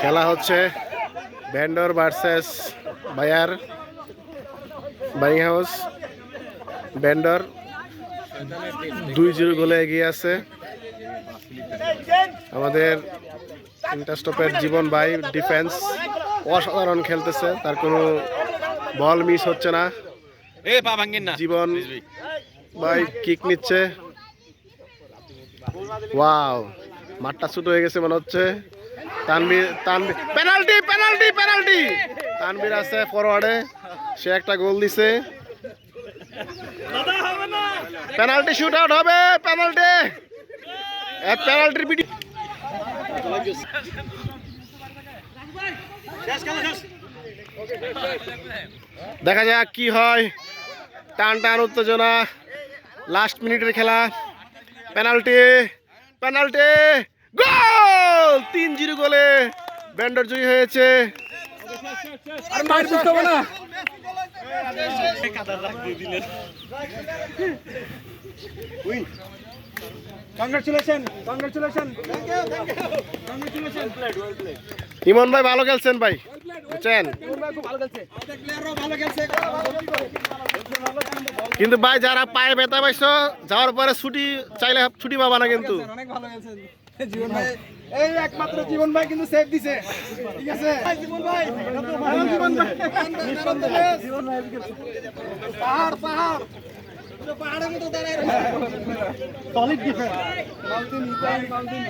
খেলা হচ্ছে vendor versus buyer. Buying house vendor 2-0 গোলে এগিয়ে আছে। আমাদের ইন্টারস্টপের জীবন ভাই ডিফেন্স অসাধারণ খেলতেছে, তার কোনো বল মিস হচ্ছে না। জীবন ভাই কিক নিচ্ছে। ওয়াও, মাঠটা ছোট হয়ে গেছে মনে হচ্ছে। Tanvir penalty penalty penalty. Tanvir আছে ফরওয়ার্ডে, সে একটা গোল দিছে। পেনাল্টি শুট আউট হবে। পেনাল্টি পেনাল্টির পিটি। দেখা যাক কি হয়। টান টান উত্তেজনা, লাস্ট মিনিটের খেলা। পেনাল্টি পেনাল্টি গোল! 3-0 গোলে ভেন্ডর জয়ী হয়েছে। ইমন ভাই ভালো খেলছেন ভাই, বুঝছেন? কিন্তু ভাই যারা পায়ে ব্যথা পাইছো, যাওয়ার পরে ছুটি চাইলে ছুটি পাবা না কিন্তু। জীবন ভাই, এই একমাত্র জীবন ভাই কিন্তু সেভ দিছে। ঠিক আছে জীবন ভাই, জীবন ভাই, জীবন ভাই পাহাড় পাহাড় পাহাড়ের মতো দাঁড়ায় রয়েছে। Solid defence. Mountain mountain